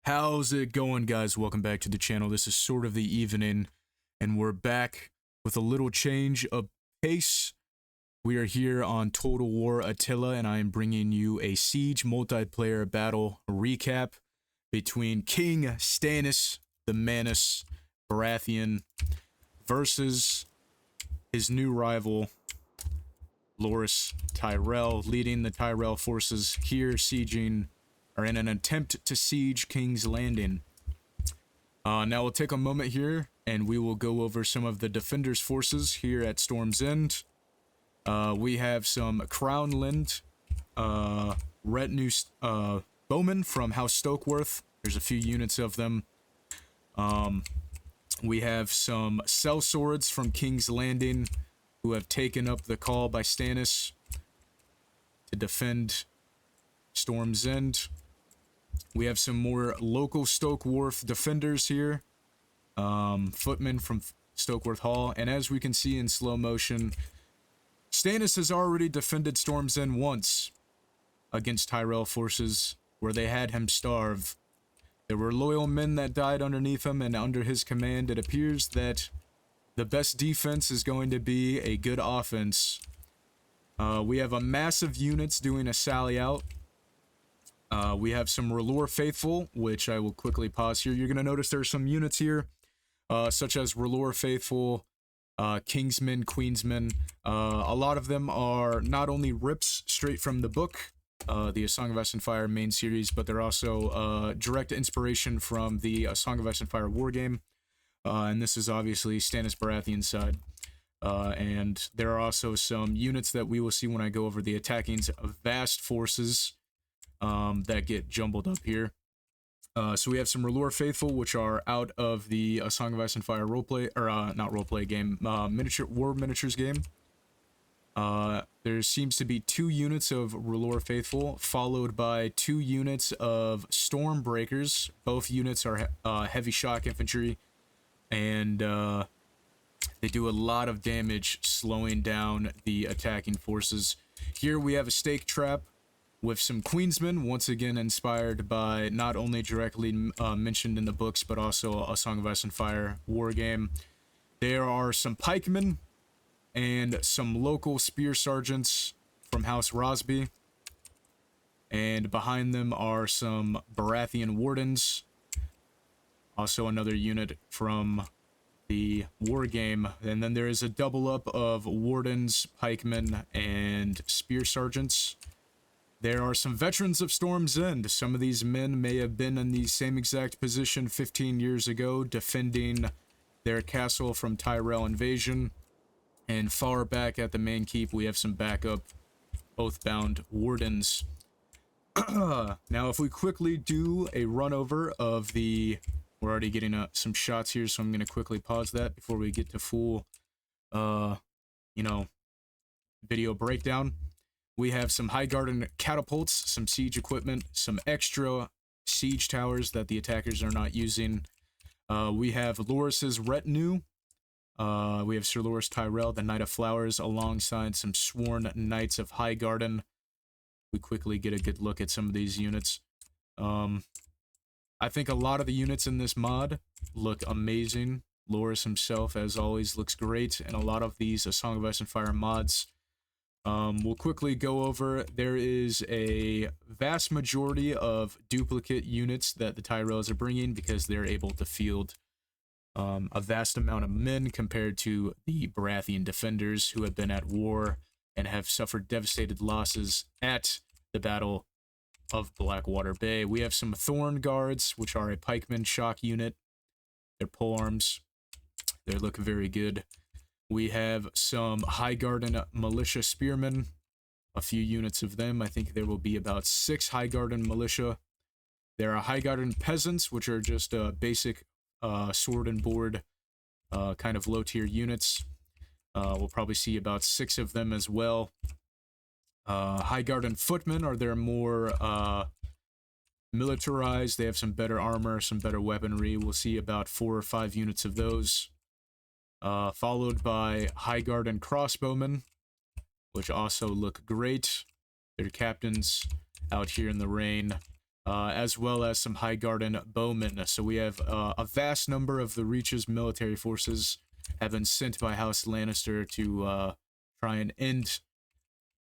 How's it going, guys? Welcome back to the channel. This is sort of the evening, and we're back with a little change of pace. We are here on Total War Attila, and I am bringing you a Siege multiplayer battle recap between King Stannis the Manus Baratheon versus his new rival, Loras Tyrell, leading the Tyrell forces here, sieging or in an attempt to siege King's Landing. Now we'll take a moment here and we will go over some of the defenders' forces here at Storm's End. We have some Crownland retinue bowmen from House Stokeworth. There's a few units of them. We have some sellswords from King's Landing who have taken up the call by Stannis to defend Storm's End. We have some more local Stokeworth defenders here. Footmen from Stokeworth Hall. And as we can see in slow motion, Stannis has already defended Storm's End once against Tyrell forces where they had him starve. There were loyal men that died underneath him, and under his command it appears that the best defense is going to be a good offense. We have a massive units doing a sally out. We have some R'hllor Faithful, which I will quickly pause here. You're going to notice there are some units here, such as R'hllor Faithful, Kingsmen, Queensmen. A lot of them are not only rips straight from the book, the A Song of Ice and Fire main series, but they're also direct inspiration from the A Song of Ice and Fire wargame. And this is obviously Stannis Baratheon's side. And there are also some units that we will see when I go over the attacking's vast forces that get jumbled up here. So we have some R'hllor Faithful, which are out of the A Song of Ice and Fire roleplay, or not roleplay game, miniatures game. There seems to be 2 units of R'hllor Faithful, followed by 2 units of Stormbreakers. Both units are heavy shock infantry, and they do a lot of damage, slowing down the attacking forces. Here we have a stake trap with some Queensmen, once again inspired by not only directly mentioned in the books, but also A Song of Ice and Fire wargame. There are some pikemen and some local spear sergeants from House Rosby. And behind them are some Baratheon wardens. Also another unit from the wargame. And then there is a double up of wardens, pikemen, and spear sergeants. There are some veterans of Storm's End. Some of these men may have been in the same exact position 15 years ago, defending their castle from Tyrell invasion. And far back at the main keep, we have some backup oathbound wardens. Now, if we quickly do a run over of the... We're already getting some shots here, so I'm going to quickly pause that before we get to full, video breakdown. We have some Highgarden catapults, some siege equipment, some extra siege towers that the attackers are not using. We have Loras's retinue. We have Sir Loras Tyrell, the Knight of Flowers, alongside some sworn Knights of Highgarden. We quickly get a good look at some of these units. I think a lot of the units in this mod look amazing. Loras himself, as always, looks great, and a lot of these A Song of Ice and Fire mods. We'll quickly go over, there is a vast majority of duplicate units that the Tyrells are bringing because they're able to field a vast amount of men compared to the Baratheon defenders who have been at war and have suffered devastated losses at the Battle of Blackwater Bay. We have some Thorn Guards, which are a pikeman shock unit. They're polearms. They look very good. We have some Highgarden Militia Spearmen, a few units of them. I think there will be about 6 Highgarden Militia. There are Highgarden Peasants, which are just basic sword and board kind of low-tier units. We'll probably see about 6 of them as well. Highgarden Footmen are there more militarized. They have some better armor, some better weaponry. We'll see about 4 or 5 units of those. Followed by Highgarden Crossbowmen, which also look great. Their captains out here in the rain as well as some Highgarden bowmen. So we have a vast number of the Reach's military forces have been sent by House Lannister to try and end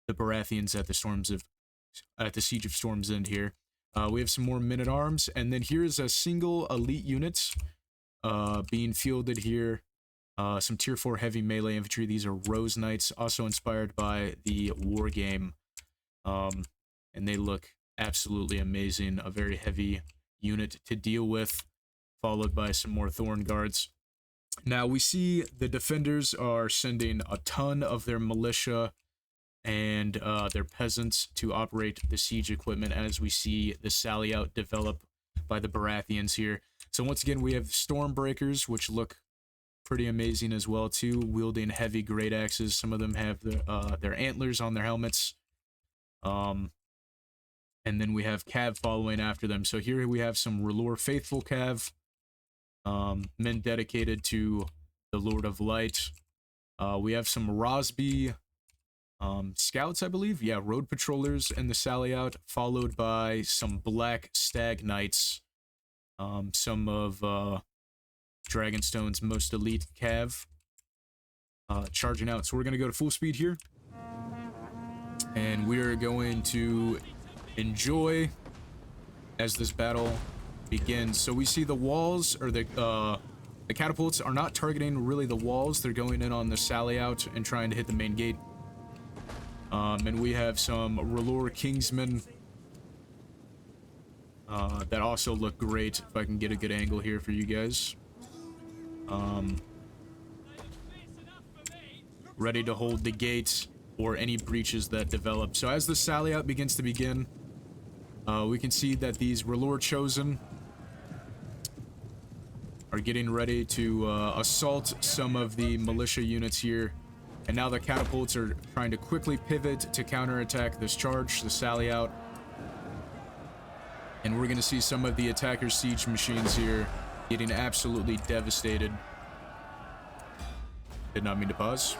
the Baratheons at the Siege of Storm's End here. We have some more men-at-arms, and then here's a single elite unit being fielded here. Some tier 4 heavy melee infantry. These are Rose Knights, also inspired by the war game. And they look absolutely amazing. A very heavy unit to deal with, followed by some more Thorn Guards. Now we see the defenders are sending a ton of their militia and their peasants to operate the siege equipment as we see the sally out develop by the Baratheons here. So once again, we have Stormbreakers, which look pretty amazing as well too, wielding heavy great axes. Some of them have their antlers on their helmets. And then we have Cav following after them. So here we have some R'hllor faithful Cav, men dedicated to the Lord of Light. We have some Rosby scouts, I believe. Yeah, road patrollers in the sally out, followed by some Black Stag Knights. Some of Dragonstone's most elite Cav charging out. So we're going to go to full speed here. And we're going to enjoy as this battle begins. So we see the walls, or the catapults are not targeting really the walls. They're going in on the sally out and trying to hit the main gate. And we have some R'hllor Kingsmen that also look great. If I can get a good angle here for you guys. Ready to hold the gate or any breaches that develop. So as the sally out begins to begin, we can see that these R'hllor Chosen are getting ready to assault some of the militia units here. And now the catapults are trying to quickly pivot to counterattack this charge, the sally out. And we're going to see some of the attacker siege machines here getting absolutely devastated. Did not mean to pause.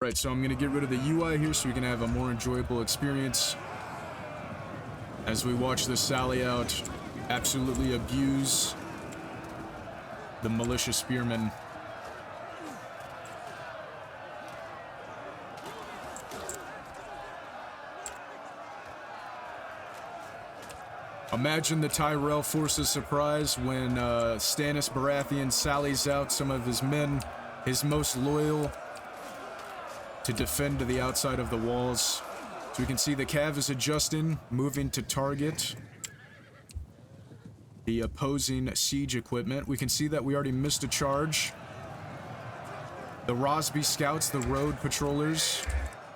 Right, so I'm going to get rid of the UI here so we can have a more enjoyable experience as we watch this sally out absolutely abuse the militia spearmen. Imagine the Tyrell force's surprise when Stannis Baratheon sallies out some of his men, his most loyal, to defend to the outside of the walls. So we can see the Cav is adjusting, moving to target the opposing siege equipment. We can see that we already missed a charge. The Rosby scouts, the road patrollers,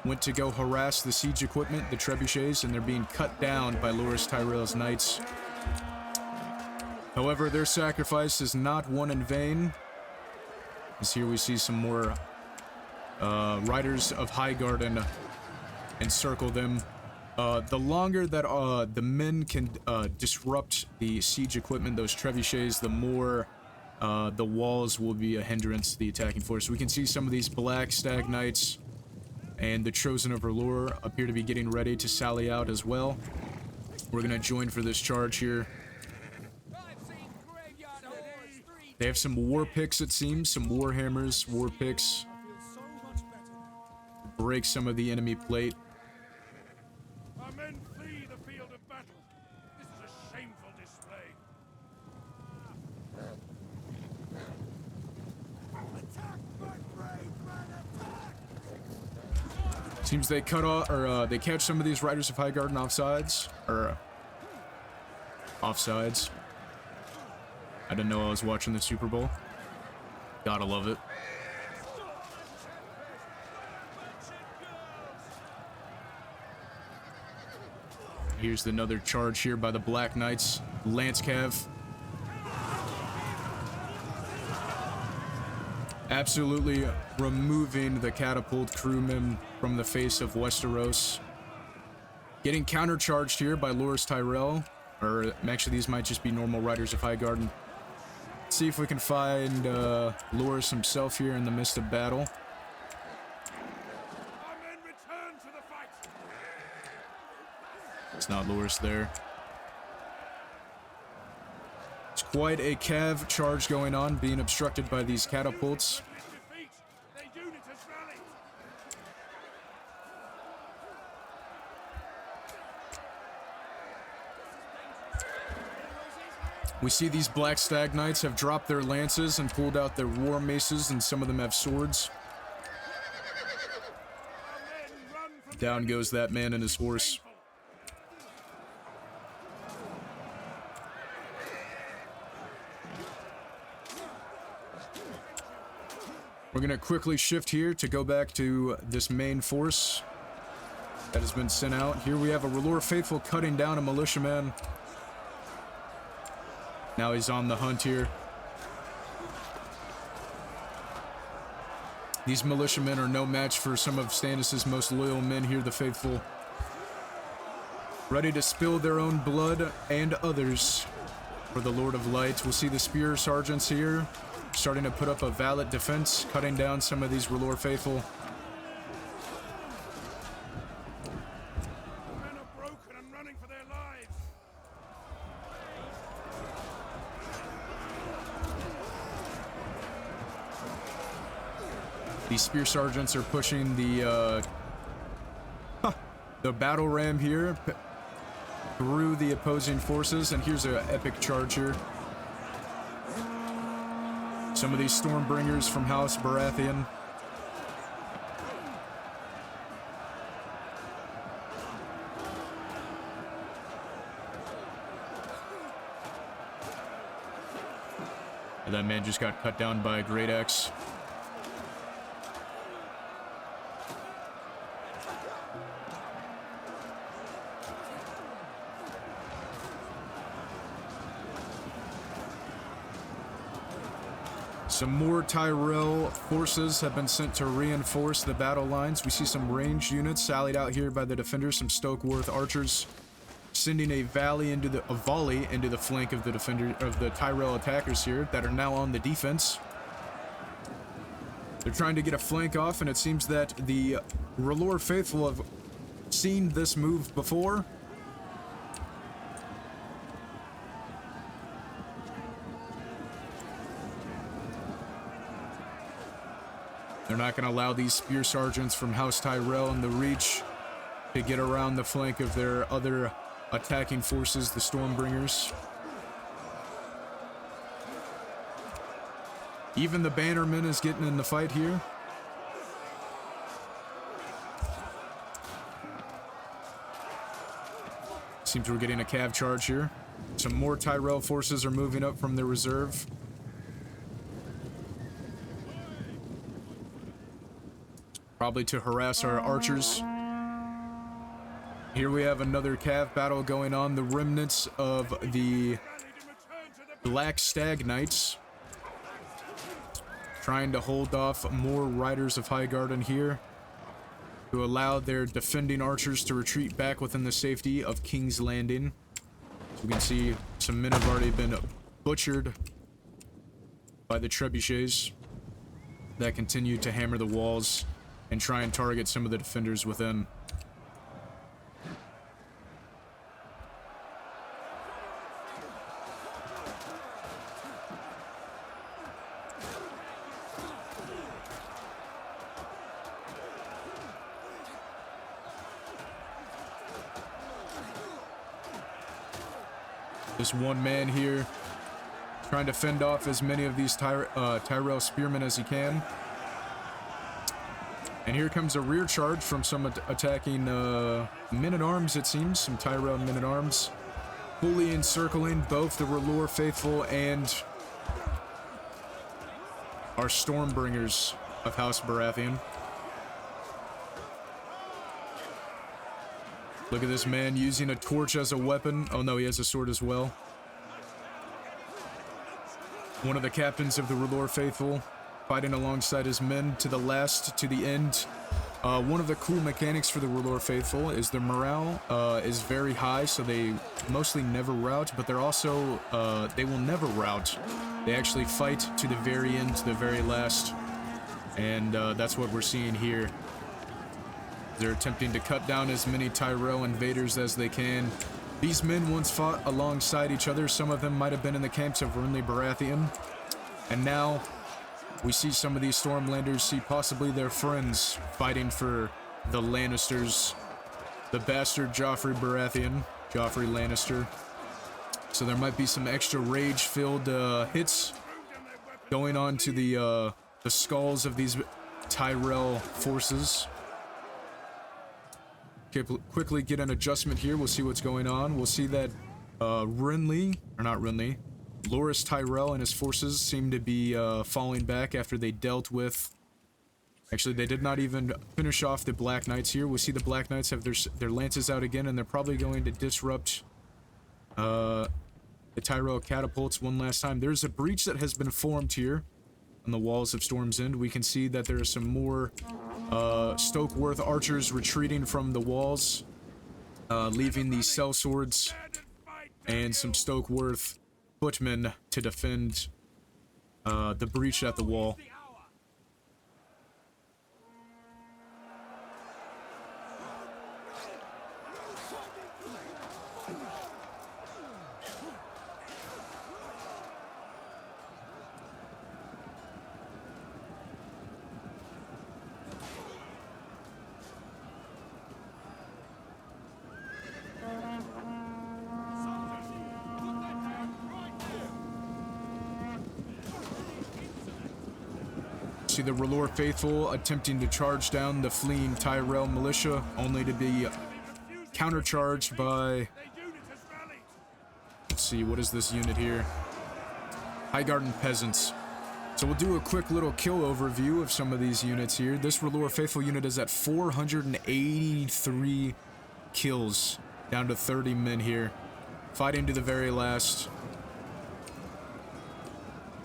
went to go harass the siege equipment, the trebuchets, and they're being cut down by Loras Tyrell's knights. However, their sacrifice is not one in vain, as here we see some more riders of Highgarden encircle them. The longer that the men can disrupt the siege equipment, those trebuchets, the more the walls will be a hindrance to the attacking force. We can see some of these Black Stag Knights and the Chosen of R'hllor appear to be getting ready to sally out as well. We're going to join for this charge here. They have some war picks, it seems, some war hammers, war picks. Break some of the enemy plate. Our men flee the field of battle. This is a shameful display. Attack, my brave men, attack! Seems they cut off, or they catch some of these riders of Highgarden offsides, or offsides. I didn't know I was watching the Super Bowl. Gotta love it. Here's another charge here by the Black Knights. Lance Cav. Absolutely removing the catapult crewmen from the face of Westeros. Getting countercharged here by Loras Tyrell. Or actually these might just be normal riders of Highgarden. Let's see if we can find Loras himself here in the midst of battle. Our men return to the fight. It's not Loras there. It's quite a cav charge going on, being obstructed by these catapults. We see these Black Stag Knights have dropped their lances and pulled out their war maces, and some of them have swords. Down goes that man and his horse. We're gonna quickly shift here to go back to this main force that has been sent out. Here we have a R'hllor faithful cutting down a militiaman. Now he's on the hunt here. These militiamen are no match for some of Stannis' most loyal men here, the faithful. Ready to spill their own blood and others for the Lord of Light. We'll see the spear sergeants here starting to put up a valid defense, cutting down some of these R'hllor faithful. The men are broken and running for their lives. These spear sergeants are pushing the battle ram here through the opposing forces, and here's an epic charge here. Some of these Stormbringers from House Baratheon. And that man just got cut down by a great axe. Some more Tyrell forces have been sent to reinforce the battle lines. We see some ranged units sallied out here by the defenders, some Stokeworth archers, sending a volley into the flank of the Tyrell attackers here that are now on the defense. They're trying to get a flank off, and it seems that the R'hllor faithful have seen this move before. They're not going to allow these spear sergeants from House Tyrell and the Reach to get around the flank of their other attacking forces, the Stormbringers. Even the Bannerman is getting in the fight here. Seems we're getting a cav charge here. Some more Tyrell forces are moving up from the reserve. Probably to harass our archers. Here we have another cav battle going on. The remnants of the Black Stag Knights trying to hold off more riders of Highgarden here to allow their defending archers to retreat back within the safety of King's Landing. As we can see, some men have already been butchered by the trebuchets that continue to hammer the walls and try and target some of the defenders within. This one man here trying to fend off as many of these Tyrell spearmen as he can. And here comes a rear charge from some attacking men-at-arms, it seems. Some Tyrell men-at-arms. Fully encircling both the R'hllor faithful and our Stormbringers of House Baratheon. Look at this man using a torch as a weapon. Oh no, he has a sword as well. One of the captains of the R'hllor faithful, fighting alongside his men to the last, to the end. One of the cool mechanics for the R'hllor faithful is their morale is very high, so they mostly never rout, but they're also, they will never rout. They actually fight to the very end, to the very last, and that's what we're seeing here. They're attempting to cut down as many Tyrell invaders as they can. These men once fought alongside each other. Some of them might have been in the camps of Renly Baratheon. And now we see some of these Stormlanders see possibly their friends fighting for the Lannisters. The bastard Joffrey Baratheon, Joffrey Lannister. So there might be some extra rage-filled hits going on to the skulls of these Tyrell forces. Okay, quickly get an adjustment here. We'll see what's going on. We'll see that Loras Tyrell and his forces seem to be falling back after they dealt with... Actually, they did not even finish off the Black Knights here. We'll see the Black Knights have their lances out again, and they're probably going to disrupt the Tyrell catapults one last time. There's a breach that has been formed here on the walls of Storm's End. We can see that there are some more Stokeworth archers retreating from the walls, leaving the sellswords and some Stokeworth footmen to defend the breach at the wall. See the R'hllor faithful attempting to charge down the fleeing Tyrell militia, only to be countercharged by... Let's see, what is this unit here? Highgarden peasants. So we'll do a quick little kill overview of some of these units here. This R'hllor faithful unit is at 483 kills, down to 30 men here, fighting to the very last.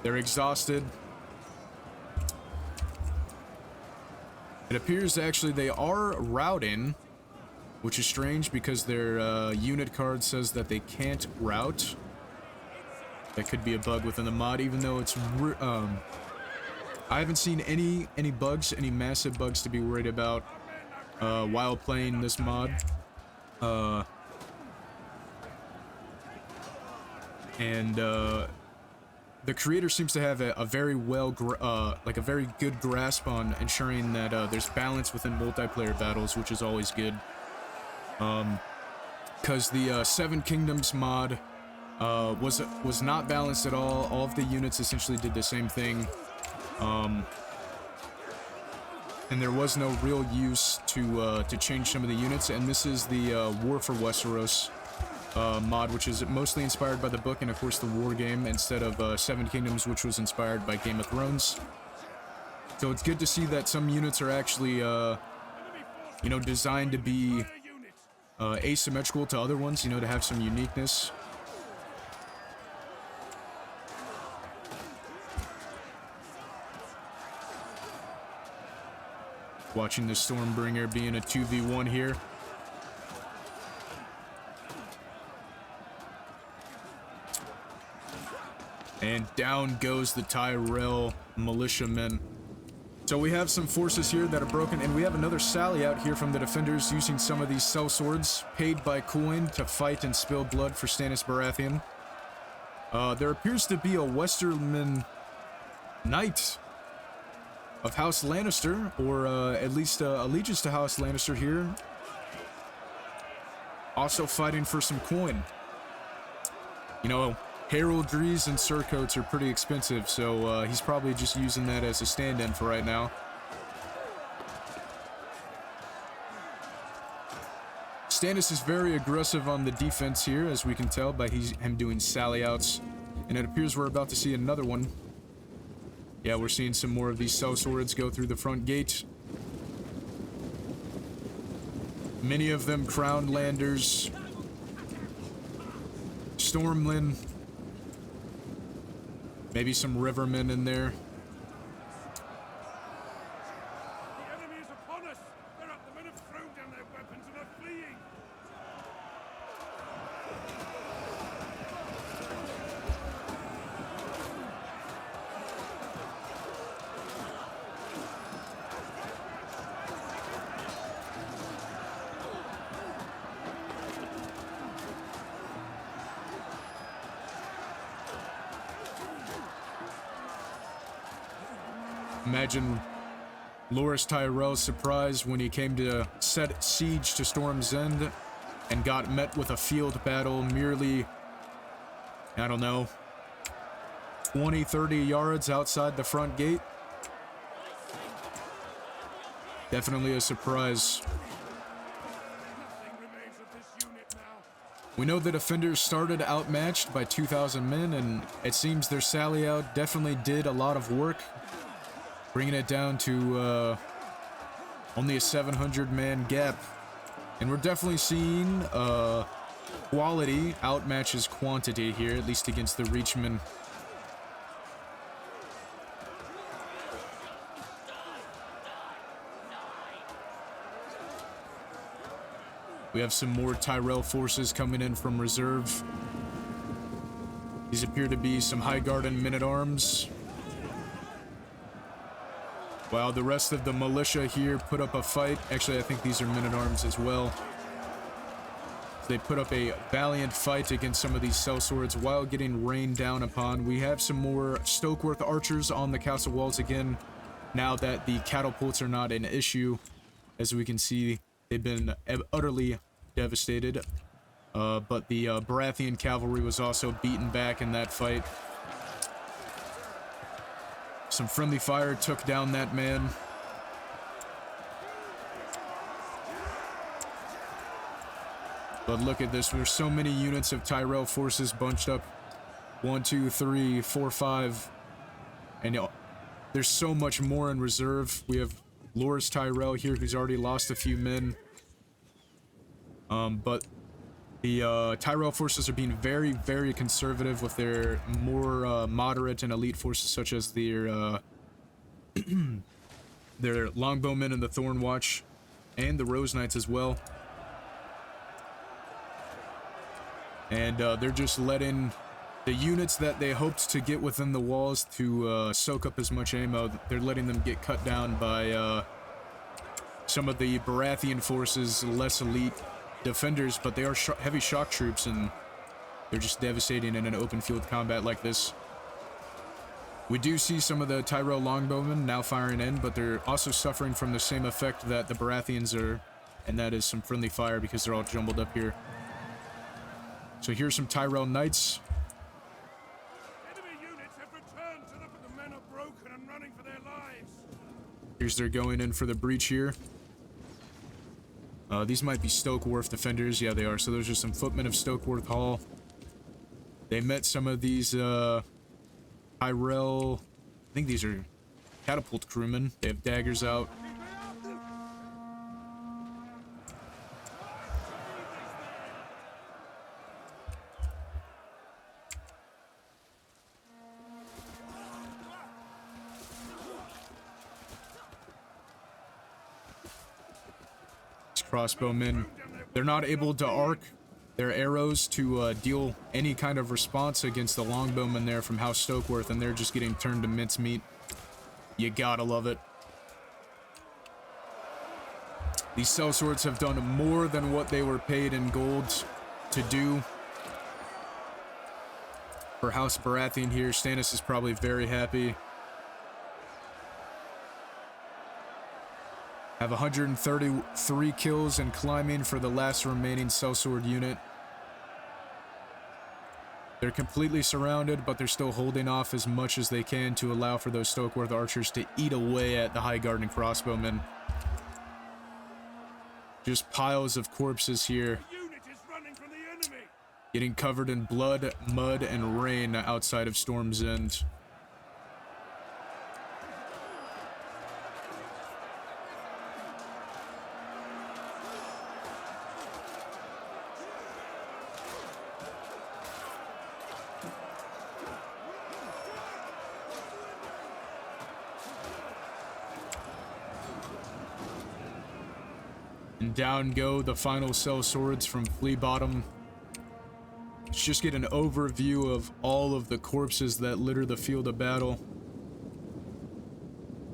They're exhausted. It appears actually they are routing, which is strange because their unit card says that they can't rout. That could be a bug within the mod, even though it's... I haven't seen any bugs, any massive bugs to be worried about while playing this mod. The creator seems to have a very like a very good grasp on ensuring that there's balance within multiplayer battles, which is always good. Because the Seven Kingdoms mod was not balanced at all. All of the units essentially did the same thing, and there was no real use to change some of the units. And this is the War for Westeros mod, which is mostly inspired by the book and of course the war game, instead of Seven Kingdoms, which was inspired by Game of Thrones. So it's good to see that some units are actually you know, designed to be asymmetrical to other ones, you know, to have some uniqueness. Watching the Stormbringer being a 2v1 here. And down goes the Tyrell militiamen. So we have some forces here that are broken, and we have another sally out here from the defenders using some of these sellswords paid by coin to fight and spill blood for Stannis Baratheon. There appears to be a Westerman knight of House Lannister, or at least allegiance to House Lannister here, also fighting for some coin. You know, heraldries and surcoats are pretty expensive, so he's probably just using that as a stand-in for right now. Stannis is very aggressive on the defense here, as we can tell by him doing sally outs, and it appears we're about to see another one. Yeah, we're seeing some more of these sellswords go through the front gate. Many of them crowned landers, Stormland, maybe some rivermen in there. The enemy is upon us! They're up! The men have thrown down their weapons and are fleeing! Imagine Loras Tyrell's surprise when he came to set siege to Storm's End and got met with a field battle merely, I don't know, 20, 30 yards outside the front gate. Definitely a surprise. We know the defenders started outmatched by 2,000 men, and it seems their sally out definitely did a lot of work, bringing it down to only a 700-man gap. And we're definitely seeing quality outmatches quantity here, at least against the Reachmen. We have some more Tyrell forces coming in from reserve. These appear to be some Highgarden men-at-arms, while the rest of the militia here put up a fight. Actually, I think these are men-at-arms as well. They put up a valiant fight against some of these sellswords while getting rained down upon. We have some more Stokeworth archers on the castle walls again, now that the catapults are not an issue. As we can see, they've been utterly devastated. But the Baratheon cavalry was also beaten back in that fight. Some friendly fire took down that man. But look at this. There's so many units of Tyrell forces bunched up. 1, 2, 3, 4, 5. And there's so much more in reserve. We have Loras Tyrell here, who's already lost a few men. But the Tyrell forces are being very, very conservative with their more moderate and elite forces, such as their their longbowmen and the Thorn Watch, and the Rose Knights as well. And they're just letting the units that they hoped to get within the walls to soak up as much ammo, they're letting them get cut down by some of the Baratheon forces, less elite defenders, but they are heavy shock troops, and they're just devastating in an open field combat like this. We do see some of the Tyrell longbowmen now firing in, but they're also suffering from the same effect that the Baratheons are, and that is some friendly fire because they're all jumbled up here. So here's some Tyrell Knights. Enemy units have returned to them, but the men are broken and running for their lives. Here's their going in for the breach here. These might be Stokeworth defenders. Yeah, they are. So those are some footmen of Stokeworth Hall. They met some of these Tyrell, I think these are catapult crewmen. They have daggers out. Crossbowmen, they're not able to arc their arrows to deal any kind of response against the longbowmen there from House Stokeworth, and they're just getting turned to mincemeat. You gotta love it. These sellswords have done more than what they were paid in gold to do. For House Baratheon here, Stannis is probably very happy. Have 133 kills and climbing for the last remaining sellsword unit. They're completely surrounded, but they're still holding off as much as they can to allow for those Stokeworth archers to eat away at the Highgarden crossbowmen. Just piles of corpses here, Unit is running from the enemy. getting covered in blood, mud, and rain outside of Storm's End. And down go the final sellswords from Flea Bottom. Let's just get an overview of all of the corpses that litter the field of battle.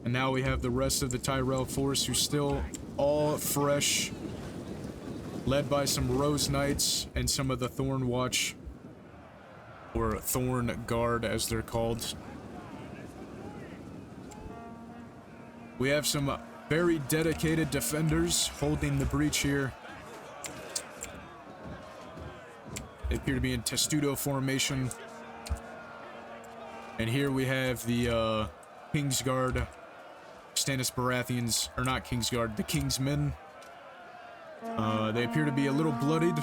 And now we have the rest of the Tyrell force, who's still all fresh, led by some Rose Knights and some of the Thorn Watch, or Thorn Guard as they're called. We have some very dedicated defenders holding the breach here. They appear to be in testudo formation. And here we have the Kingsguard, Stannis Baratheons, or not Kingsguard, the Kingsmen. They appear to be a little bloodied.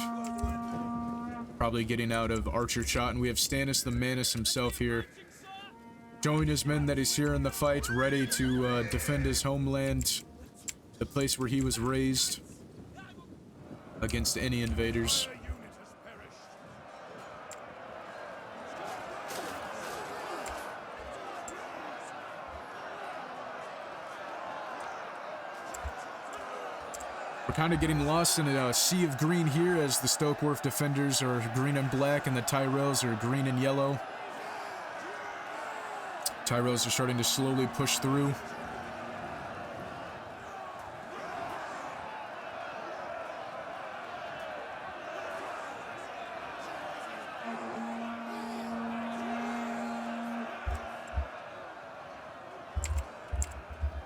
Probably getting out of archer shot. And we have Stannis the Manus himself here, showing his men that he's here in the fight, ready to defend his homeland, the place where he was raised, against any invaders. We're kind of getting lost in a sea of green here, as the Stokeworth defenders are green and black and the Tyrells are green and yellow. Tyrells are starting to slowly push through.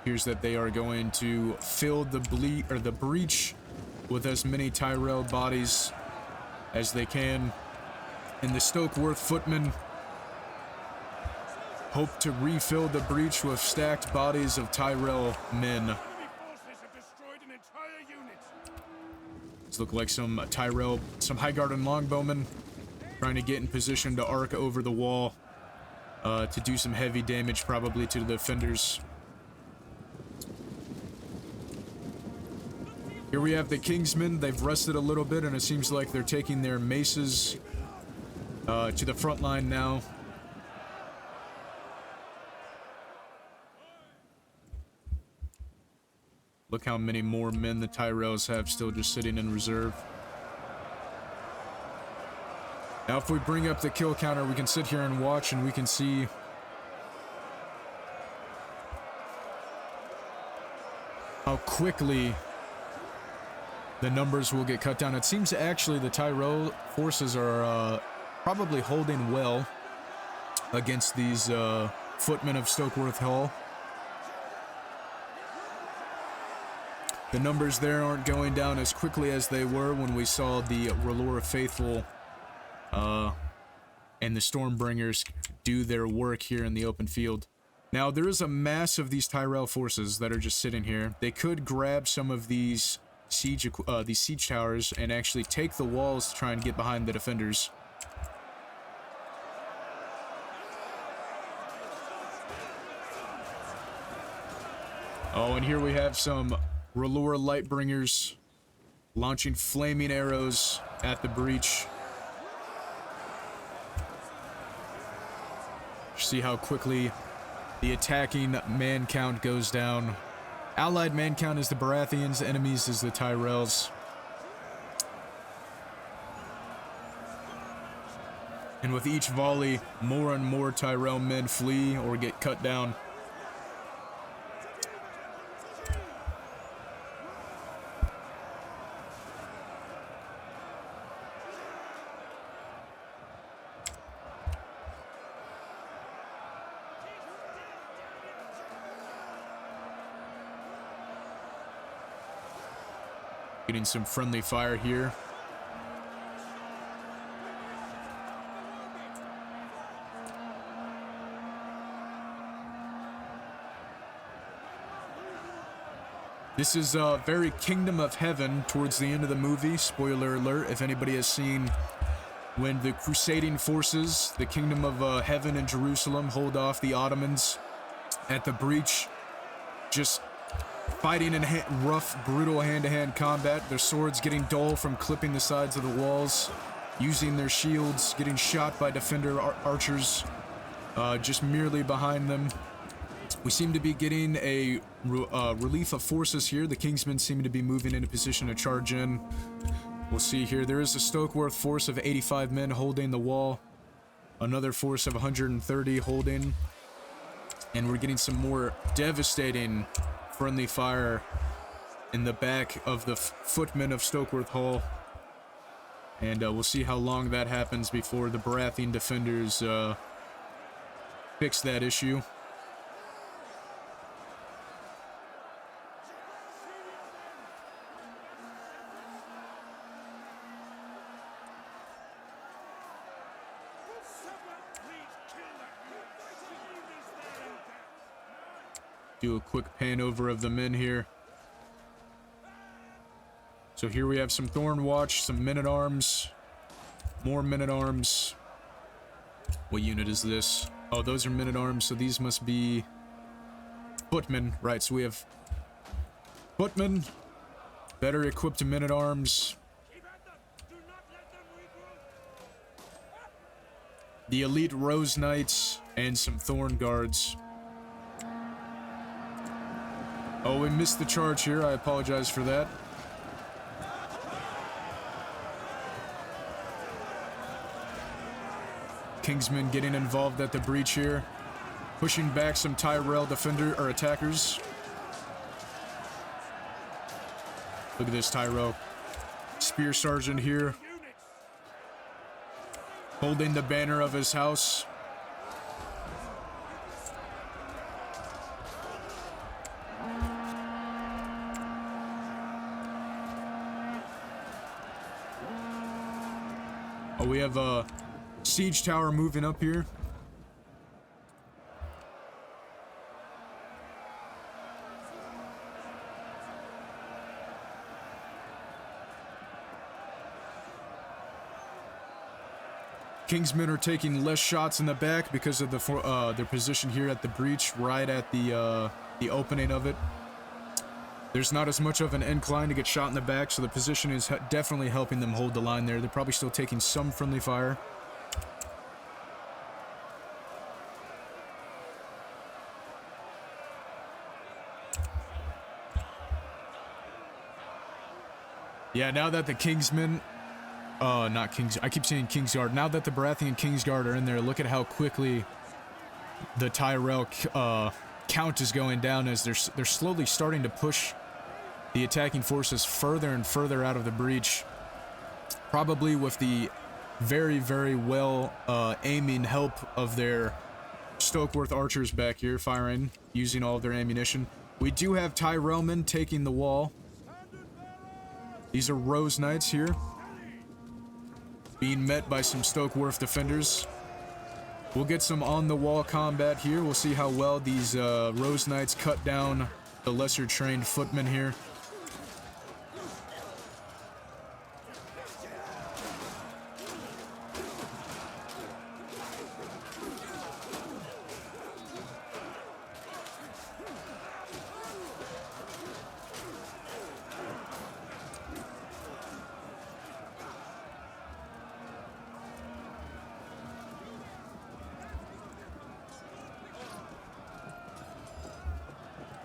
Appears that they are going to fill the breach with as many Tyrell bodies as they can. And the Stokeworth footmen hope to refill the breach with stacked bodies of Tyrell men. These look like some Tyrell, some Highgarden longbowmen trying to get in position to arc over the wall to do some heavy damage, probably to the defenders. Here we have the Kingsmen. They've rested a little bit, and it seems like they're taking their maces to the front line now. Look how many more men the Tyrells have still just sitting in reserve. Now if we bring up the kill counter, we can sit here and watch, and we can see how quickly the numbers will get cut down. It seems actually the Tyrell forces are probably holding well against these footmen of Stokeworth Hall. The numbers there aren't going down as quickly as they were when we saw the R'hllora Faithful and the Stormbringers do their work here in the open field. Now, there is a mass of these Tyrell forces that are just sitting here. They could grab some of these siege towers and actually take the walls to try and get behind the defenders. Oh, and here we have some R'hllora Lightbringers launching flaming arrows at the breach. See how quickly the attacking man count goes down. Allied man count is the Baratheons, enemies is the Tyrells. And with each volley, more and more Tyrell men flee or get cut down. Getting some friendly fire here. This is very Kingdom of Heaven towards the end of the movie. Spoiler alert, if anybody has seen when the crusading forces, the Kingdom of Heaven in Jerusalem, hold off the Ottomans at the breach. Just fighting in rough, brutal hand-to-hand combat. Their swords getting dull from clipping the sides of the walls, using their shields, getting shot by defender archers just merely behind them. We seem to be getting a relief of forces here. The Kingsmen seem to be moving into position to charge in. We'll see here. There is a Stokeworth force of 85 men holding the wall. Another force of 130 holding. And we're getting some more devastating friendly fire in the back of the footmen of Stokeworth Hall. And we'll see how long that happens before the Baratheon defenders fix that issue. Do a quick pan over of the men here. So here we have some Thorn Watch, some men-at-arms, more men-at-arms. What unit is this? Oh, those are men-at-arms, so these must be footmen. Right, so we have footmen, better equipped men-at-arms. The elite Rose Knights, and some Thorn Guards. Oh, we missed the charge here. I apologize for that. Kingsmen getting involved at the breach here. Pushing back some Tyrell attackers. Look at this Tyrell. Spear Sergeant here. Holding the banner of his house. Oh, we have a siege tower moving up here. Kingsmen are taking less shots in the back because of their position here at the breach, right at the opening of it. There's not as much of an incline to get shot in the back, so the position is definitely helping them hold the line there. They're probably still taking some friendly fire. Yeah, now that the Kingsmen... not Kings... I keep saying Kingsguard. Now that the Baratheon Kingsguard are in there, look at how quickly the Tyrell count is going down as they're slowly starting to push the attacking forces further and further out of the breach. Probably with the very, very well aiming help of their Stokeworth archers back here, firing, using all of their ammunition. We do have Tyrellmen taking the wall. These are Rose Knights here, being met by some Stokeworth defenders. We'll get some on-the-wall combat here. We'll see how well these Rose Knights cut down the lesser-trained footmen here.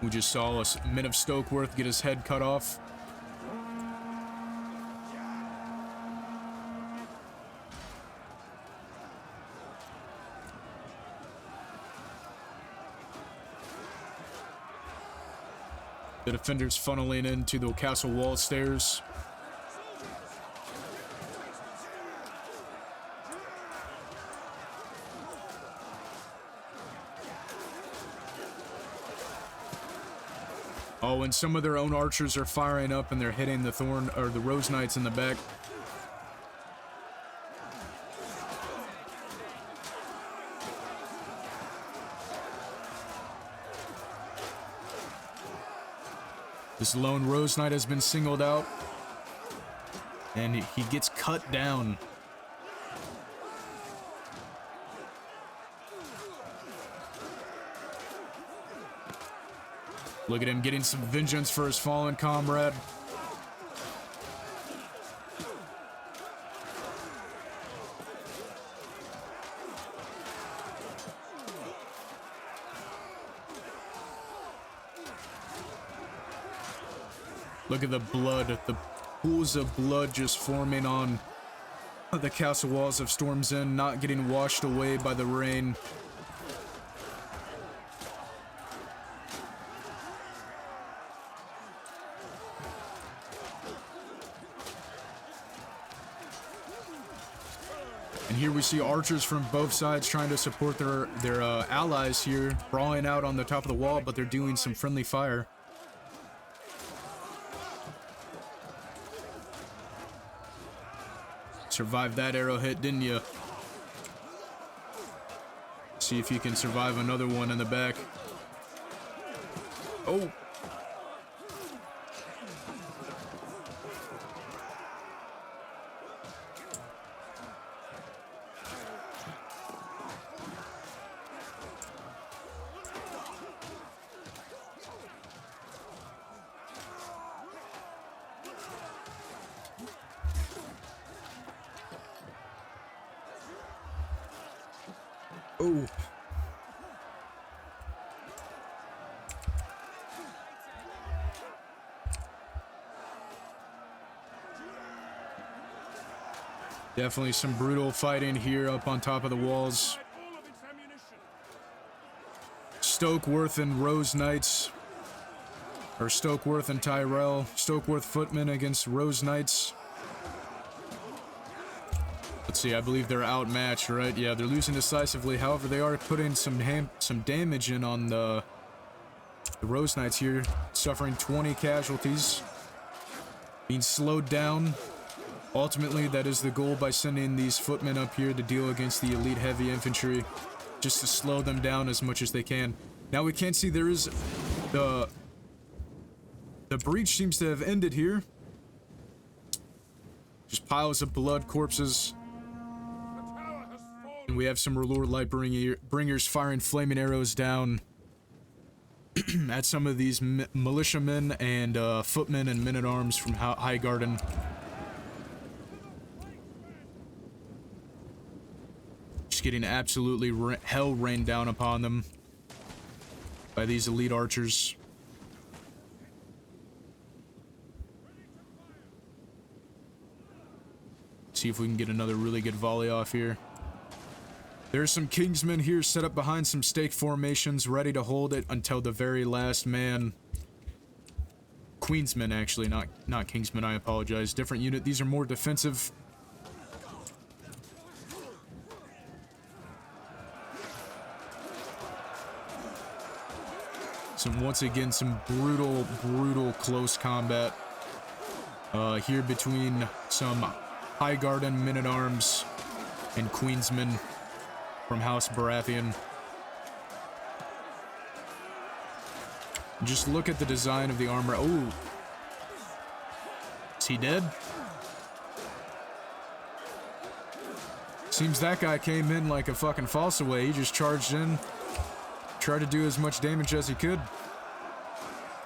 We just saw a men of Stokeworth get his head cut off. The defenders funneling into the castle wall stairs. Oh, and some of their own archers are firing up and they're hitting the the Rose Knights in the back. This lone Rose Knight has been singled out, and he gets cut down. Look at him getting some vengeance for his fallen comrade. Look at the blood, the pools of blood just forming on the castle walls of Storm's End, not getting washed away by the rain. And here we see archers from both sides trying to support their allies here, brawling out on the top of the wall, but they're doing some friendly fire. Survived that arrow hit, didn't you? See if you can survive another one in the back. Oh! Oh! Definitely some brutal fighting here up on top of the walls. Stokeworth and Rose Knights. Or Stokeworth and Tyrell. Stokeworth footmen against Rose Knights. Let's see, I believe they're outmatched, right? Yeah, they're losing decisively. However, they are putting some damage in on the Rose Knights here. Suffering 20 casualties. Being slowed down. Ultimately, that is the goal by sending these footmen up here to deal against the elite heavy infantry. Just to slow them down as much as they can. Now we can see there is the breach seems to have ended here. Just piles of blood, corpses. And we have some R'hllor Lightbringers firing flaming arrows down at some of these militiamen and footmen and men-at-arms from Highgarden. Just getting absolutely hell rained down upon them by these elite archers. See if we can get another really good volley off here. There's some Kingsmen here set up behind some stake formations, ready to hold it until the very last man. Queensmen, actually, not Kingsmen, I apologize. Different unit. These are more defensive. Once again, some brutal close combat here between some Highgarden men-at-arms and Queensmen from House Baratheon. Just look at the design of the armor. Oh! Is he dead? Seems that guy came in like a fucking false away. He just charged in. Tried to do as much damage as he could.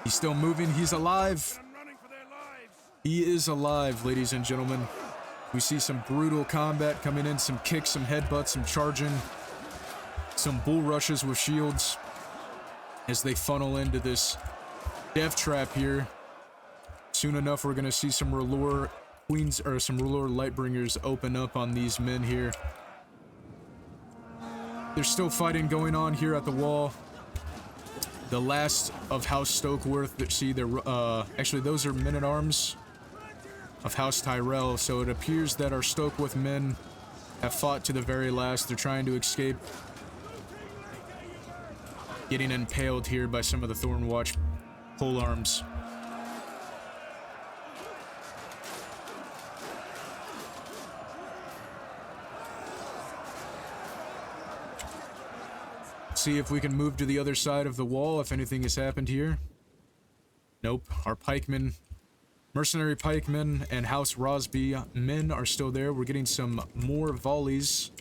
He's still moving. He's alive. He is alive, ladies and gentlemen. We see some brutal combat coming in. Some kicks, some headbutts, some charging. Some bull rushes with shields. As they funnel into this death trap here. Soon enough, we're going to see some R'hllor Lightbringers open up on these men here. There's still fighting going on here at the wall. The last of House Stokeworth, see, they're, actually, those are men-at-arms of House Tyrell, so it appears that our Stokeworth men have fought to the very last. They're trying to escape getting impaled here by some of the Thornwatch polearms. See if we can move to the other side of the wall if anything has happened here. Nope. Our pikemen, mercenary pikemen and House Rosby men are still there. We're getting some more volleys.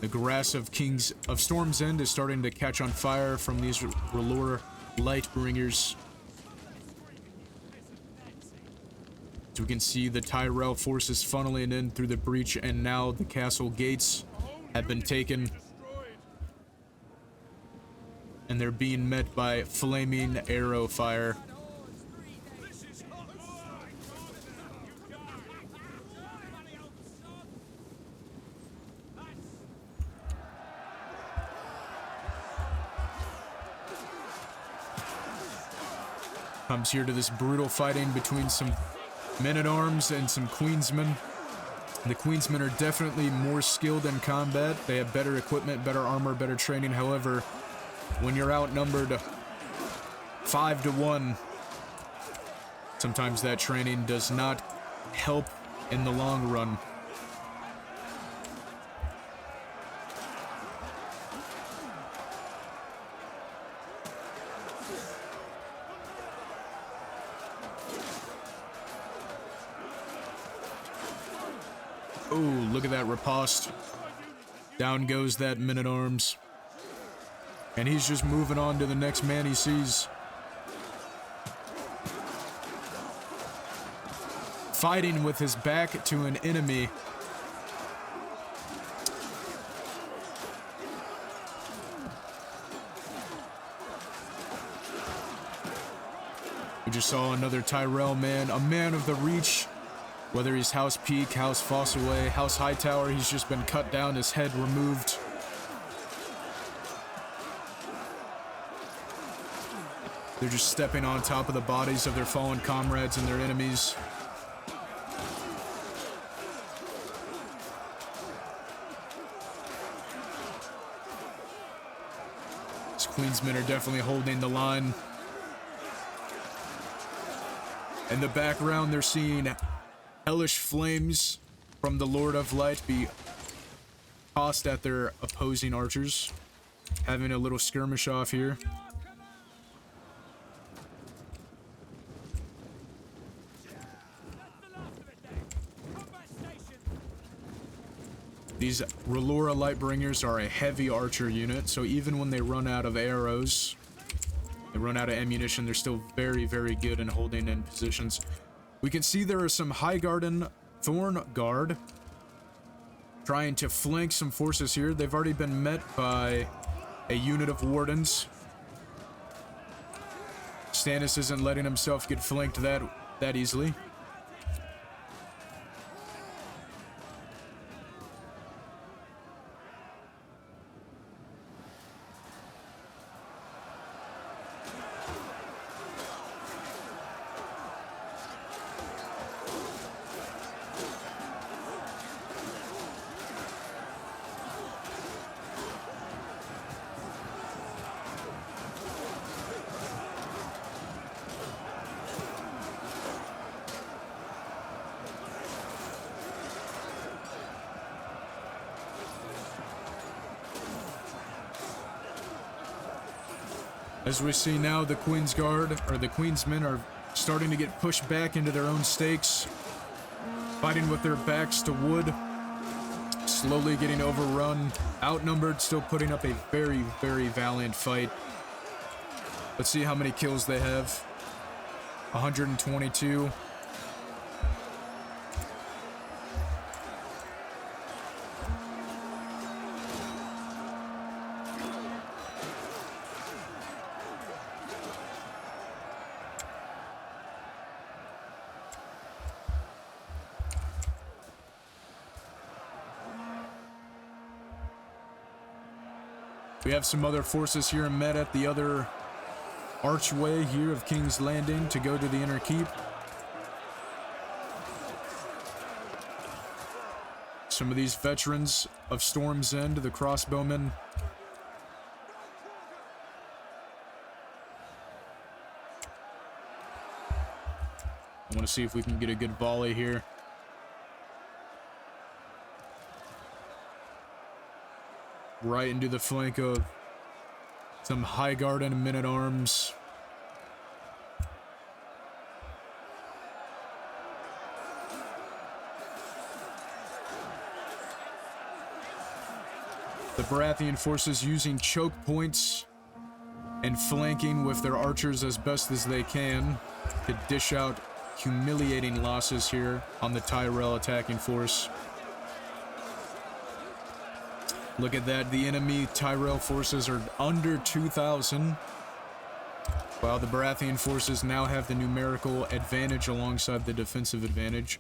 The grass of Storm's End is starting to catch on fire from these R'hllor Lightbringers. As we can see the Tyrell forces funneling in through the breach, and now the castle gates have been taken. And they're being met by flaming arrow fire. Comes here to this brutal fighting between some men-at-arms and some Queensmen. The Queensmen are definitely more skilled in combat. They have better equipment, better armor, better training. However, when you're outnumbered 5 to 1, sometimes that training does not help in the long run. Oh, look at that riposte. Down goes that men-at-arms. And he's just moving on to the next man he sees. Fighting with his back to an enemy. We just saw another Tyrell man, a man of the Reach. Whether he's House Peak, House Fossaway, House Hightower, he's just been cut down, his head removed. They're just stepping on top of the bodies of their fallen comrades and their enemies. These Queen's men are definitely holding the line. In the background, they're seeing hellish flames from the Lord of Light be tossed at their opposing archers. Having a little skirmish off here. These R'hllora Lightbringers are a heavy archer unit, so even when they run out of arrows, they run out of ammunition, they're still very, very good in holding in positions. We can see there are some Highgarden Thorn Guard trying to flank some forces here. They've already been met by a unit of Wardens. Stannis isn't letting himself get flanked that easily. As we see now, the Queen's Guard, or the Queen's men, are starting to get pushed back into their own stakes, fighting with their backs to wood, slowly getting overrun, outnumbered, still putting up a very, very valiant fight. Let's see how many kills they have. 122. We have some other forces here met at the other archway here of King's Landing to go to the Inner Keep. Some of these veterans of Storm's End, the crossbowmen. I want to see if we can get a good volley here. Right into the flank of some Highgarden men-at-arms. The Baratheon forces using choke points and flanking with their archers as best as they can to dish out humiliating losses here on the Tyrell attacking force. Look at that, the enemy Tyrell forces are under 2,000, while the Baratheon forces now have the numerical advantage alongside the defensive advantage.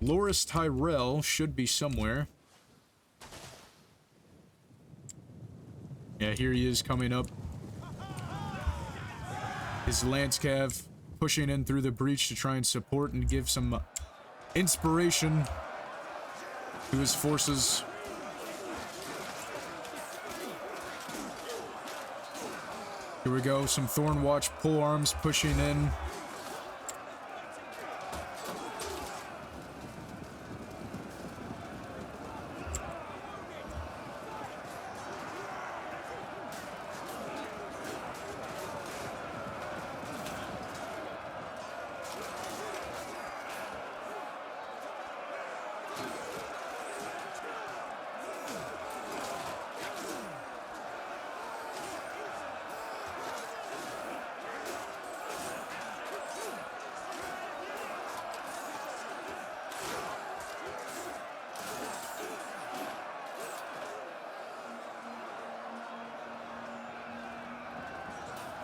Loras Tyrell should be somewhere. Yeah, here he is coming up. His lance cav pushing in through the breach to try and support and give some inspiration to his forces. Here we go, some Thornwatch polearms pushing in.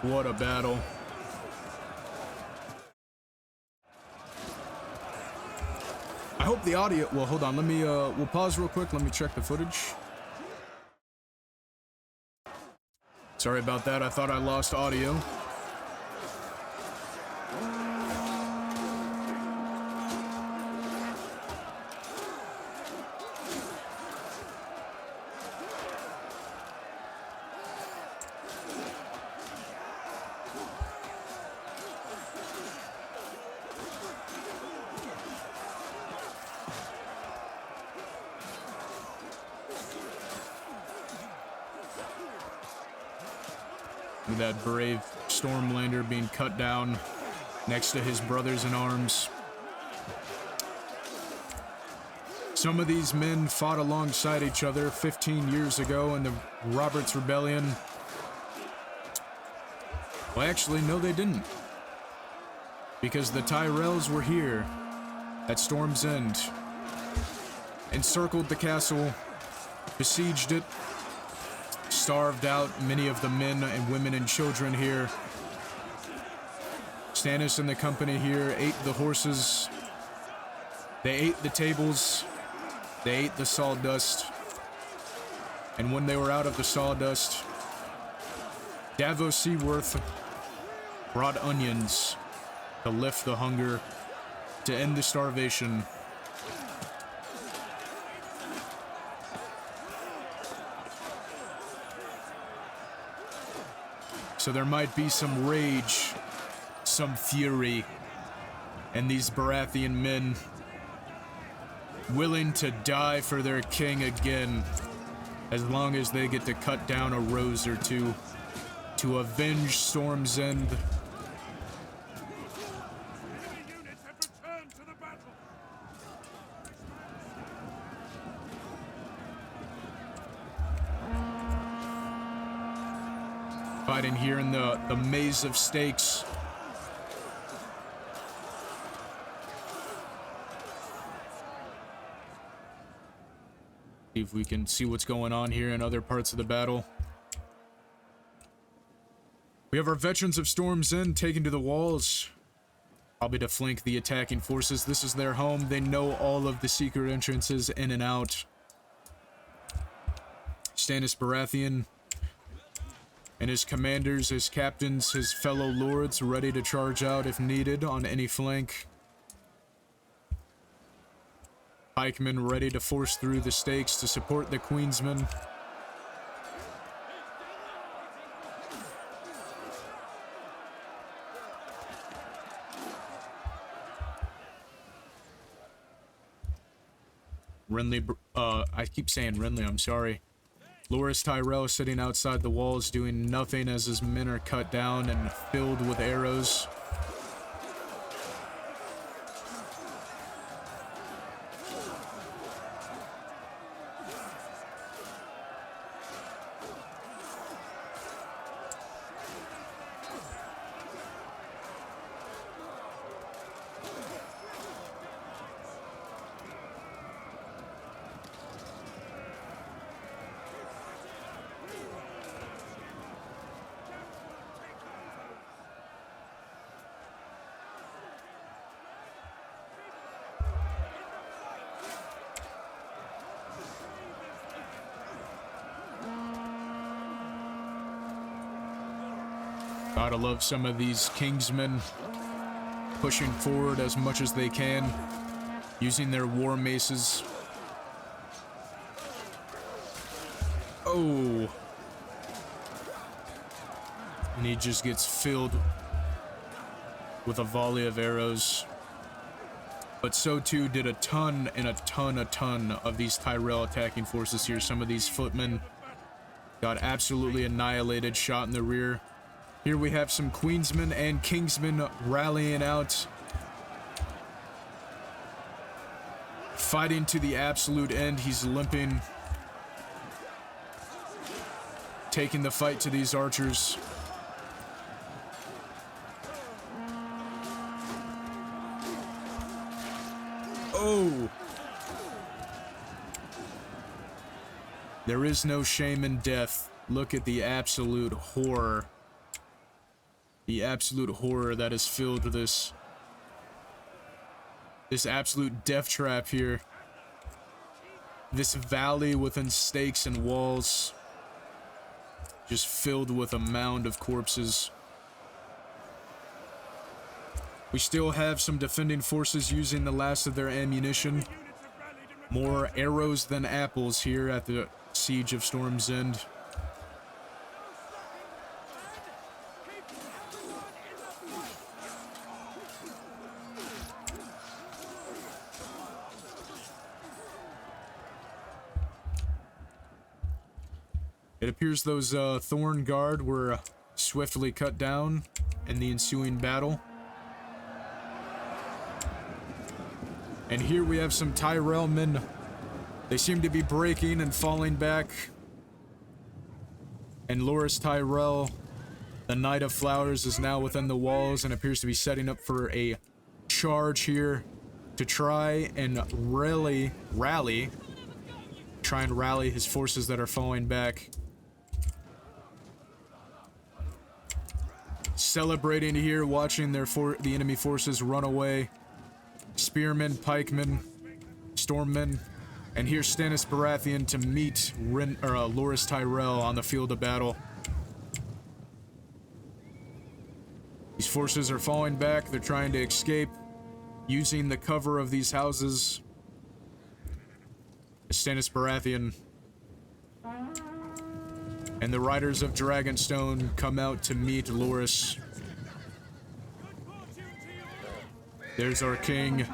What a battle. I hope the audio... Well, hold on. Let me, we'll pause real quick. Let me check the footage. Sorry about that. I thought I lost audio. With that brave Stormlander being cut down next to his brothers in arms. Some of these men fought alongside each other 15 years ago in the Robert's Rebellion. Well, actually, no, they didn't. Because the Tyrells were here at Storm's End, encircled the castle, besieged it, starved out many of the men and women and children here. Stannis and the company here ate the horses. They ate the tables. They ate the sawdust. And when they were out of the sawdust, Davos Seaworth brought onions to lift the hunger, to end the starvation. So there might be some rage, some fury, and these Baratheon men willing to die for their king again, as long as they get to cut down a rose or two to avenge Storm's End. Enemy units have returned to the battle. Fighting here in the maze of stakes. See if we can see what's going on here in other parts of the battle. We have our veterans of Storm's End taken to the walls, probably to flank the attacking forces. This is their home. They know all of the secret entrances in and out. Stannis Baratheon and his commanders, his captains, his fellow lords ready to charge out if needed on any flank. Pikemen ready to force through the stakes to support the Queensmen. Renly, I keep saying Renly, I'm sorry. Loras Tyrell sitting outside the walls doing nothing as his men are cut down and filled with arrows. Gotta love some of these Kingsmen pushing forward as much as they can, using their war maces. Oh. And he just gets filled with a volley of arrows. But so too did a ton of these Tyrell attacking forces here. Some of these footmen got absolutely annihilated, shot in the rear. Here we have some Queensmen and Kingsmen rallying out, fighting to the absolute end. He's limping, taking the fight to these archers. Oh! There is no shame in death. Look at the absolute horror The absolute horror that is filled with this absolute death trap here. This valley within stakes and walls, just filled with a mound of corpses. We still have some defending forces using the last of their ammunition. More arrows than apples here at the Siege of Storm's End. It appears those Thorn Guard were swiftly cut down in the ensuing battle. And here we have some Tyrell men. They seem to be breaking and falling back. And Loras Tyrell, the Knight of Flowers, is now within the walls and appears to be setting up for a charge here to try and rally his forces that are falling back. Celebrating here, watching the enemy forces run away. Spearmen, pikemen, stormmen, and here's Stannis Baratheon to meet Loras Tyrell on the field of battle. These forces are falling back. They're trying to escape, using the cover of these houses. Stannis Baratheon and the Riders of Dragonstone come out to meet Loras. There's our king. Nothing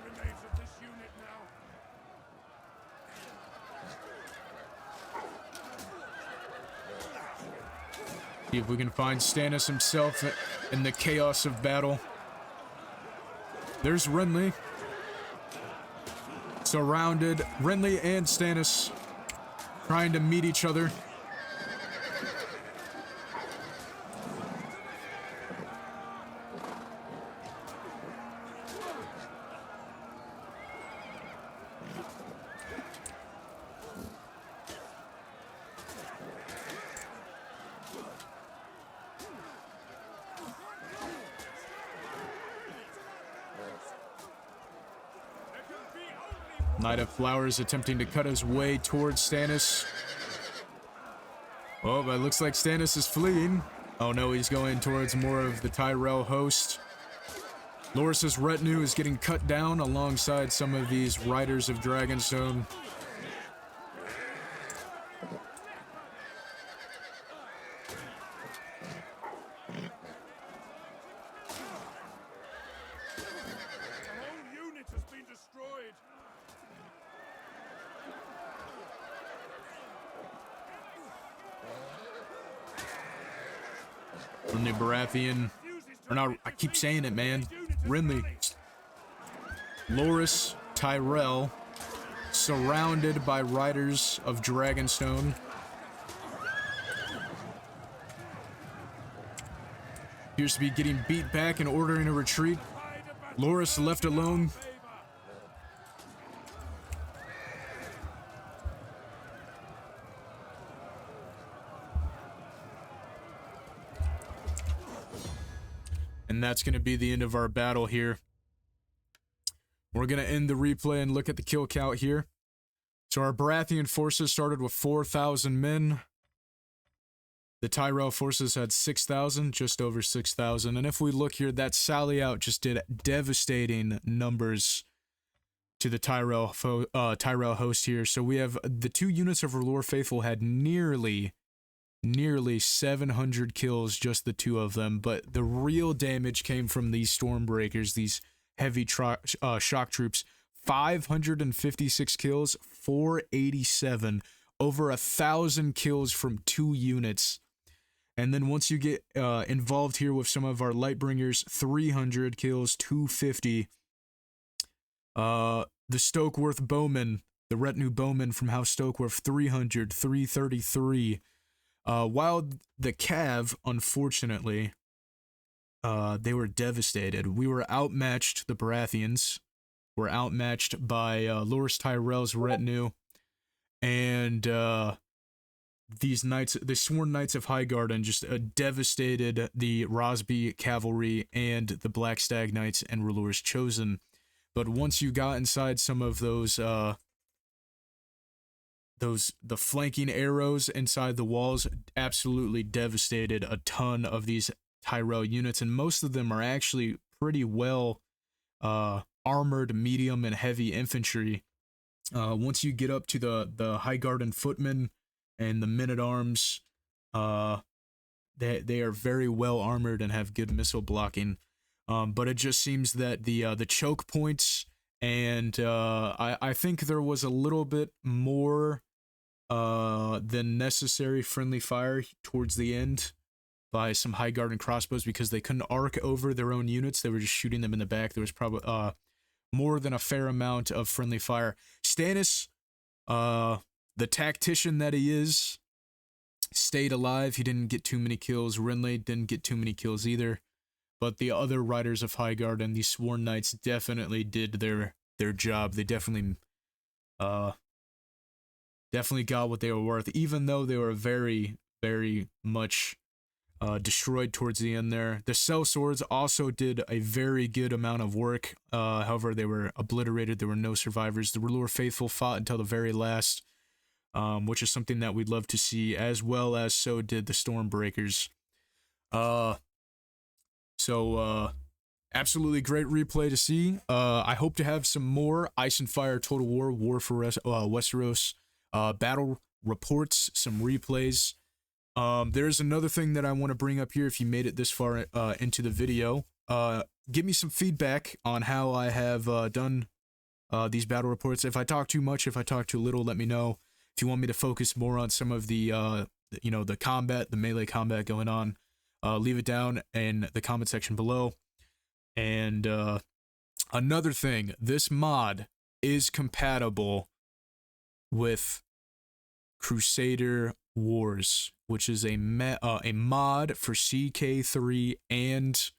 remains of this unit now. See if we can find Stannis himself in the chaos of battle. There's Renly. Surrounded, Renly and Stannis trying to meet each other. Knight of Flowers attempting to cut his way towards Stannis. Oh, but it looks like Stannis is fleeing. Oh no, he's going towards more of the Tyrell host. Loras's retinue is getting cut down alongside some of these Riders of Dragonstone. The whole unit has been destroyed. Renly Baratheon, or not, I keep saying it, man. Renly. Loras Tyrell, surrounded by Riders of Dragonstone. Appears to be getting beat back and ordering a retreat. Loras left alone. And that's going to be the end of our battle here. We're going to end the replay and look at the kill count here. So our Baratheon forces started with 4,000 men. The Tyrell forces had 6,000, just over 6,000. And if we look here, that sally out just did devastating numbers to the Tyrell host here. So we have the two units of R'hllor Faithful had nearly 700 kills, just the two of them. But the real damage came from these Stormbreakers, these heavy shock troops. 556 kills, 487, over 1,000 kills from two units. And then once you get involved here with some of our Lightbringers, 300 kills, 250. The Stokeworth Bowmen, the retinue Bowmen from House Stokeworth, 300, 333. While the Cav, unfortunately, they were devastated. We were outmatched. The Baratheons were outmatched by Loras Tyrell's retinue, and these knights, the sworn knights of Highgarden, just devastated the Rosby cavalry and the Black Stag Knights and Rulers Chosen. But once you got inside some of those the flanking arrows inside the walls, absolutely devastated a ton of these Tyrell units, and most of them are actually pretty well armored medium and heavy infantry. Once you get up to the Highgarden footmen and the men-at-arms, they are very well armored and have good missile blocking. But it just seems that the choke points, and I think there was a little bit more than necessary friendly fire towards the end by some Highgarden crossbows, because they couldn't arc over their own units. They were just shooting them in the back. There was probably more than a fair amount of friendly fire. Stannis, the tactician that he is, stayed alive. He didn't get too many kills. Renly didn't get too many kills either. But the other riders of Highgarden, these sworn knights, definitely did their job. They definitely got what they were worth, even though they were very, very much destroyed towards the end there. The sellswords also did a very good amount of work. However, they were obliterated. There were no survivors. The R'hllor faithful fought until the very last, which is something that we'd love to see, as well as so did the Stormbreakers. So absolutely great replay to see. I hope to have some more Ice and Fire Total War for Westeros battle reports, some replays. There's another thing that I want to bring up here. If you made it this far into the video, give me some feedback on how I have done these battle reports. If I talk too much, if I talk too little, let me know. If you want me to focus more on some of the the combat, the melee combat going on, leave it down in the comment section below. And another thing, this mod is compatible with Crusader Wars, which is a mod for CK3 and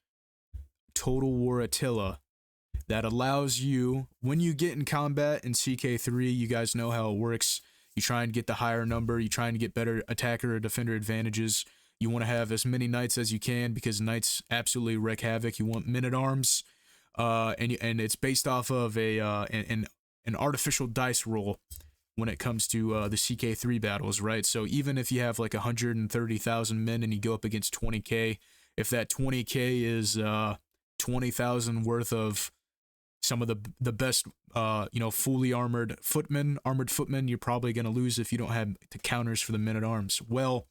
Total War Attila that allows you, when you get in combat in CK3, you guys know how it works. You try and get the higher number, you try and get better attacker or defender advantages. You want to have as many knights as you can, because knights absolutely wreak havoc. You want men-at-arms, and it's based off of an artificial dice roll when it comes to the CK3 battles, right? So even if you have like 130,000 men and you go up against 20k, if that 20k is 20,000 worth of some of the best fully armored footmen, you're probably going to lose if you don't have the counters for the men-at-arms. Well,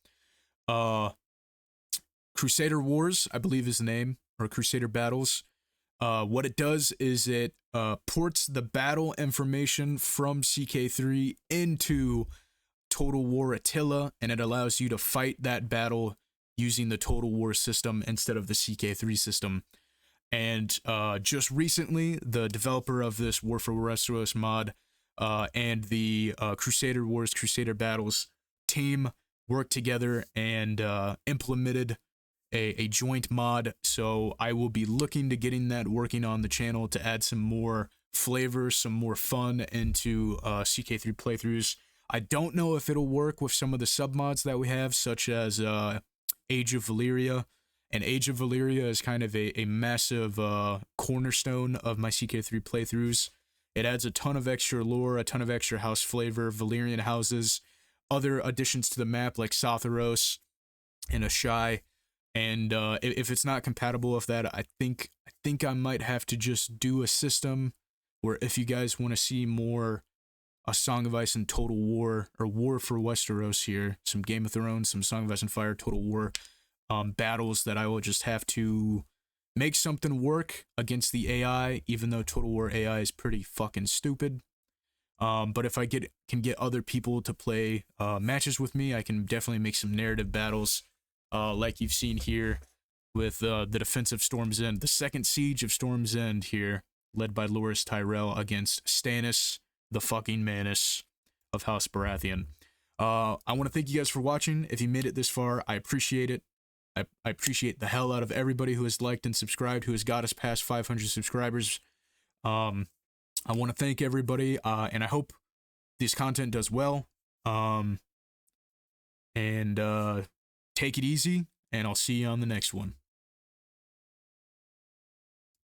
Crusader Wars, I believe is the name, or Crusader Battles. What it does is it ports the battle information from CK3 into Total War Attila, and it allows you to fight that battle using the Total War system instead of the CK3 system. And just recently, the developer of this War for Westeros mod and the Crusader Wars, Crusader Battles team worked together and implemented a joint mod. So I will be looking to getting that working on the channel to add some more flavor, some more fun into CK3 playthroughs. I don't know if it'll work with some of the submods that we have, such as Age of Valyria. And Age of Valyria is kind of a massive cornerstone of my CK3 playthroughs. It adds a ton of extra lore, a ton of extra house flavor, Valyrian houses, other additions to the map like Sotheros and Ashai. And if it's not compatible with that, I think I might have to just do a system where, if you guys want to see more A Song of Ice and Total War, or War for Westeros here, some Game of Thrones, some Song of Ice and Fire, Total War battles, that I will just have to make something work against the AI, even though Total War AI is pretty fucking stupid. But if I can get other people to play matches with me, I can definitely make some narrative battles, like you've seen here with the defense of Storm's End, the second siege of Storm's End here, led by Loras Tyrell against Stannis, the fucking Manus of House Baratheon. I want to thank you guys for watching. If you made it this far, I appreciate it. I appreciate the hell out of everybody who has liked and subscribed, who has got us past 500 subscribers. I want to thank everybody, and I hope this content does well. And take it easy, and I'll see you on the next one.